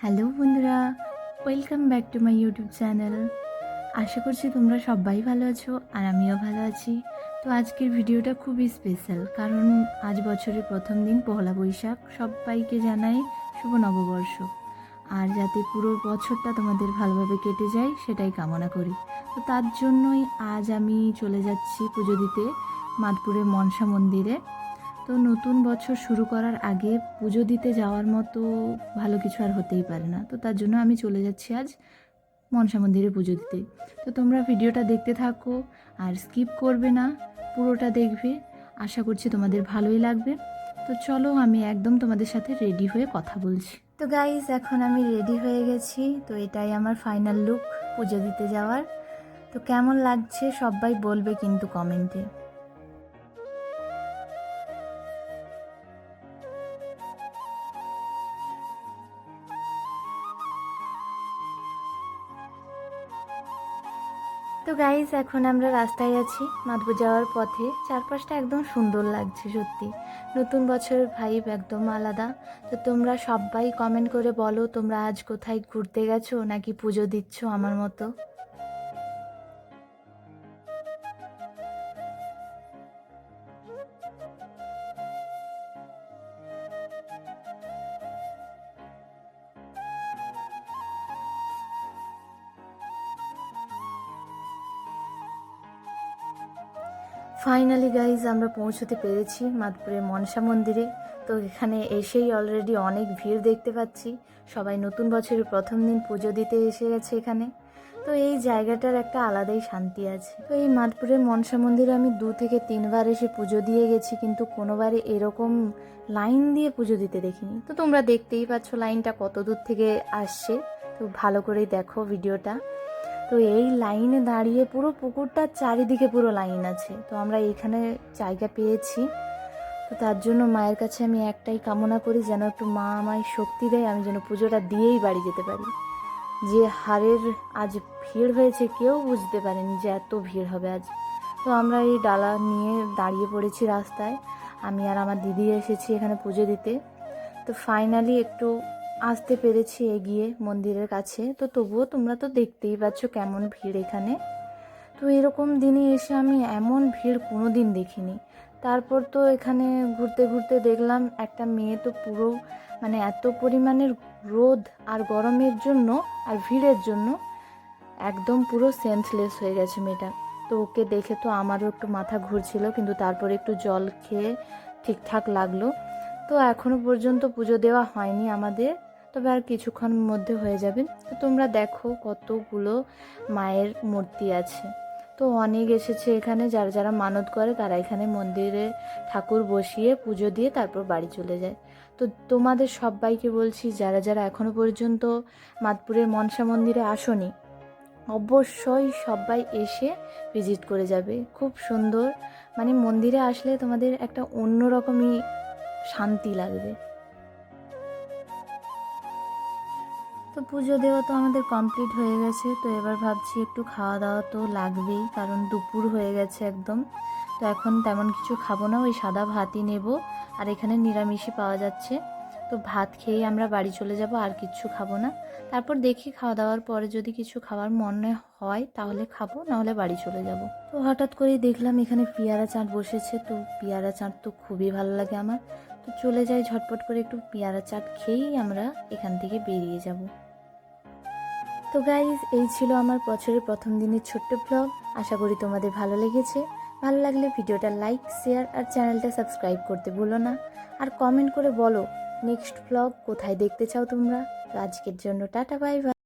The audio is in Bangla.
হ্যালো বন্ধুরা, welcome back to my YouTube channel. আশা করছি তোমরা সবাই ভালো আছো আর আমিও ভালো আছি। তো আজকের ভিডিওটা খুবই স্পেশাল, কারণ আজ বছরের প্রথম দিন পহেলা বৈশাখ। সবাইকে জানাই শুভ নববর্ষ, আর যাতে পুরো বছরটা তোমাদের ভালোভাবে কেটে যায় সেটাই কামনা করি। তো তার জন্যই আজ আমি চলে যাচ্ছি পুজো দিতে মাদপুরের মনসা মন্দিরে। তো নতুন বছর শুরু করার আগে পুজো দিতে যাওয়ার মতো ভালো কিছু আর হতেই পারে না। তো তার জন্য আমি চলে যাচ্ছি আজ মনসা মন্দিরে পুজো দিতে। তো তোমরা ভিডিওটা দেখতে থাকো আর স্কিপ করবে না, পুরোটা দেখবে। আশা করছি তোমাদের ভালোই লাগবে। তো চলো, আমি একদম তোমাদের সাথে রেডি হয়ে কথা বলছি। তো গাইস, এখন আমি রেডি হয়ে গেছি। তো এটাই আমার ফাইনাল লুক পুজো দিতে যাওয়ার। তো কেমন লাগছে সবাই বলবে কিন্তু কমেন্টে। তো গাইস, এখন আমরা রাস্তায় আছি মাদপুর যাওয়ার পথে। চারপাশটা একদম সুন্দর লাগছে সত্যি। নতুন বছরের ভাইব একদম আলাদা। তো তোমরা সবাই কমেন্ট করে বলো, তোমরা আজ কোথায় ঘুরতে গেছো নাকি পুজো দিচ্ছ আমার মতো। ফাইনালি গাইজ, আমরা পৌঁছতে পেরেছি মাদপুরের মনসা মন্দিরে। তো এখানে এসেই অলরেডি অনেক ভিড় দেখতে পাচ্ছি। সবাই নতুন বছরের প্রথম দিন পুজো দিতে এসে গেছে এখানে। তো এই জায়গাটার একটা আলাদাই শান্তি আছে। তো এই মাদপুরের মনসা মন্দিরে আমি 2 থেকে 3 বার এসে পুজো দিয়ে গেছি, কিন্তু কোনোবারে এরকম লাইন দিয়ে পুজো দিতে দেখিনি। তো তোমরা দেখতেই পাচ্ছ লাইনটা কত দূর থেকে আসছে। তো ভালো করেই দেখো ভিডিওটা। তো এই লাইনে দাঁড়িয়ে পুরো পুকুরটার চারিদিকে পুরো লাইন আছে। তো আমরা এইখানে জায়গা পেয়েছি। তো তার জন্য মায়ের কাছে আমি একটাই কামনা করি, যেন একটু মা আমায় শক্তি দেয়, আমি যেন পুজোটা দিয়েই বাড়ি যেতে পারি। যে হারের আজ ভিড় হয়েছে, কেউ বুঝতে পারেনি যে এত ভিড় হবে আজ। তো আমরা এই ডালা নিয়ে দাঁড়িয়ে পড়েছি রাস্তায়। আমি আর আমার দিদি এসেছি এখানে পুজো দিতে। তো ফাইনালি একটু আসতে পেরেছি এগিয়ে মন্দিরের কাছে। তো তবুও তোমরা তো দেখতেই পাচ্ছ কেমন ভিড় এখানে। তো এরকম দিনে এসে আমি এমন ভিড় কোনো দিন দেখিনি। তারপর তো এখানে ঘুরতে ঘুরতে দেখলাম একটা মেয়ে তো পুরো এত পরিমাণের রোদ আর গরমের জন্য আর ভিড়ের জন্য একদম পুরো সেন্সলেস হয়ে গেছে মেয়েটা। তো ওকে দেখে তো আমারও একটু মাথা ঘুরছিল, কিন্তু তারপরে একটু জল খেয়ে ঠিকঠাক লাগলো। তো এখনো পর্যন্ত পুজো দেওয়া হয়নি আমাদের, তবে আর কিছুক্ষণ মধ্যে হয়ে যাবে। তো তোমরা দেখো কতগুলো মায়ের মূর্তি আছে। তো অনেক এসেছে এখানে, যারা যারা মানত করে তারা এখানে মন্দিরে ঠাকুর বসিয়ে পুজো দিয়ে তারপর বাড়ি চলে যায়। তো তোমাদের সবাইকে বলছি, যারা যারা এখনো পর্যন্ত মাদপুরের মনসা মন্দিরে আসোনি, অবশ্যই সবাই এসে ভিজিট করে যাবে। খুব সুন্দর, মন্দিরে আসলে তোমাদের একটা অন্যরকমই শান্তি লাগবে। তো পুজো দেওয়া তো আমাদের কমপ্লিট হয়ে গেছে। তো এবার ভাবছি একটু খাওয়া দাওয়া তো লাগবেই, কারণ দুপুর হয়ে গেছে একদম। তো এখন তেমন কিছু খাবো না, ওই সাদা ভাতই নেব। আর এখানে নিরামিষই পাওয়া যাচ্ছে। তো ভাত খেয়েই আমরা বাড়ি চলে যাব, আর কিচ্ছু খাবো না। তারপর দেখি খাওয়া দাওয়ার পরে যদি কিছু খাওয়ার মনে হয় তাহলে খাবো, নাহলে বাড়ি চলে যাব। তো হঠাৎ করেই দেখলাম এখানে পেয়ারা চাট বসেছে। তো পেয়ারা চাট তো খুবই ভালো লাগে আমার। তো চলে যাই ঝটপট করে, একটু পেয়ারা চাট খেয়েই আমরা এখান থেকে বেরিয়ে যাব। তো গাইজ, এই ছিল আমার বছরের প্রথম দিনের ছোট্ট ব্লগ। আশা করি তোমাদের ভালো লেগেছে। ভালো লাগলে ভিডিওটা লাইক, শেয়ার আর চ্যানেলটা সাবস্ক্রাইব করতে ভুলো না। আর কমেন্ট করে বলো নেক্সট ব্লগ কোথায় দেখতে চাও তোমরা। তো আজকের জন্য টাটা, বাই বাই।